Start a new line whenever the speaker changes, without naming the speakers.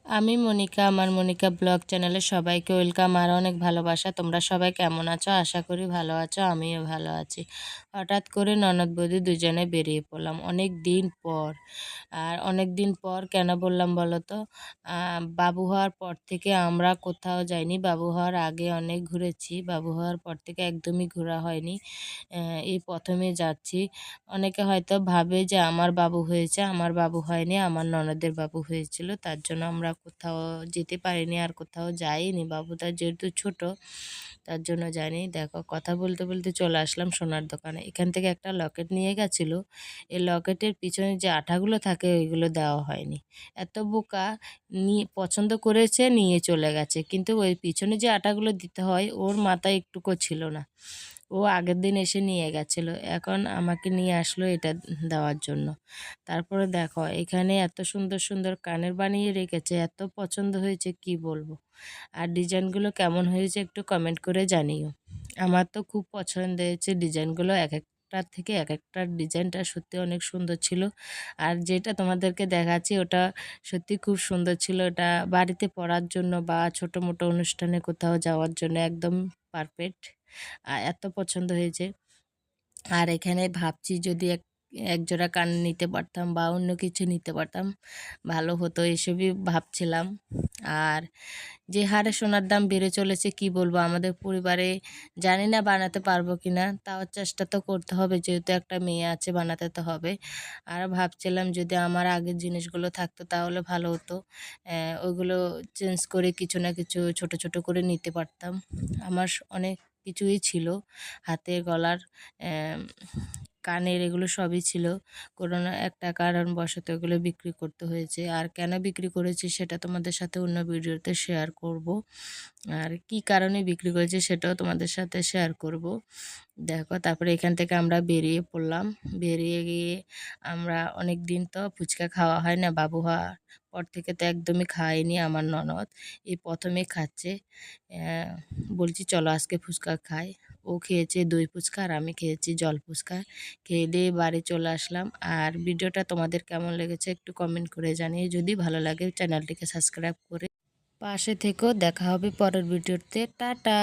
আমি মনিকা, আমার মনিকা ব্লগ চ্যানেলে সবাইকে ওয়েলকাম আর অনেক ভালোবাসা। তোমরা সবাই কেমন আছো? আশা করি ভালো আছো, আমিও ভালো আছি। হঠাৎ করে ননদ বৌদি দুজনে বেরিয়ে পড়লাম অনেক দিন পর। আর অনেক দিন পর কেন বললাম বলো তো? বাবু হওয়ার পর থেকে আমরা কোথাও যাইনি। বাবু হওয়ার আগে অনেক ঘুরেছি, বাবু হওয়ার পর থেকে একদমই ঘোরা হয়নি। এই প্রথমে যাচ্ছি। অনেকে হয়তো ভাবে যে আমার বাবু হয়েছে, আমার বাবু হয়নি, আমার ননদের বাবু হয়েছিল, তার জন্য আমরা কোথাও যেতে পারিনি আর কোথাও যাইনি। বাবুটা যেহেতু ছোট তার জন্য যাইনি। দেখো, কথা বলতে বলতে চলে আসলাম সোনার দোকানে। এখান থেকে একটা লকেট নিয়ে গেছিল। এই লকেটের পিছনে যে আঠাগুলো থাকে ওইগুলো দেওয়া হয়নি। এত বোকা, নিয়ে পছন্দ করেছে নিয়ে চলে গেছে, কিন্তু ওই পিছনে যে আটাগুলো দিতে হয় ওর মাথায় একটুকু ছিল না। ও আগের দিন এসে নিয়ে গেছিল, এখন আমাকে নিয়ে আসলো এটা দেওয়ার জন্য। তারপরে দেখো, এখানে এত সুন্দর সুন্দর কানের বানিয়ে রেখেছে, এত পছন্দ হয়েছে কি বলবো। আর ডিজাইনগুলো কেমন হয়েছে একটু কমেন্ট করে জানিও। আমার তো খুব পছন্দ হয়েছে ডিজাইনগুলো, এক একটার থেকে এক একটার ডিজাইনটা সত্যি অনেক সুন্দর ছিল। আর যেটা তোমাদেরকে দেখাচ্ছি ওটা সত্যি খুব সুন্দর ছিল। ওটা বাড়িতে পরার জন্য বা ছোটো মোটো অনুষ্ঠানে কোথাও যাওয়ার জন্য একদম পারফেক্ট। এত পছন্দ হয়েছে। আর এখানে ভাবছি যদি এক জোড়া কান নিতে পারতাম বা অন্য কিছু নিতে পারতাম ভালো হতো, এসবই ভাবছিলাম। আর যে হারে সোনার দাম বেড়ে চলেছে কি বলবো, আমাদের পরিবারে জানি না বানাতে পারবো কি না, তাও চেষ্টা তো করতে হবে, যেহেতু একটা মেয়ে আছে বানাতে তো হবে। আর ভাবছিলাম যদি আমার আগের জিনিসগুলো থাকতো তাহলে ভালো হতো। ওইগুলো চেঞ্জ করে কিছু না কিছু ছোট ছোট করে নিতে পারতাম। আমার অনেক কিছুই ছিল, হাতের গলার, কানের, এগুলো সবই ছিল। কোনো না একটা কারণবশত এগুলো বিক্রি করতে হয়েছে। আর কেন বিক্রি করেছি সেটা তোমাদের সাথে অন্য ভিডিওতে শেয়ার করব। আর কি কারণে বিক্রি করেছি সেটাও তোমাদের সাথে শেয়ার করব। দেখো, তারপরে এখান থেকে আমরা বেরিয়ে পড়লাম। বেরিয়ে গিয়ে আমরা অনেক দিন তো ফুচকা খাওয়া হয় না, বাবু হওয়ার পর থেকে তো একদমই খাইনি। আমার ননদ এই প্রথমে খাচ্ছে। আহ, বলছি চলো আজকে ফুচকা খাই। ও খেয়েছে দই ফুচকা আর আমি খেয়েছি জল ফুচকা। খেয়ে দিয়ে বাড়ি চলে আসলাম। আর ভিডিওটা তোমাদের কেমন লেগেছে একটু কমেন্ট করে জানিয়ে, যদি ভালো লাগে চ্যানেলটিকে সাবস্ক্রাইব করে পাশে থেকেও। দেখা হবে পরের ভিডিওতে। টাটা।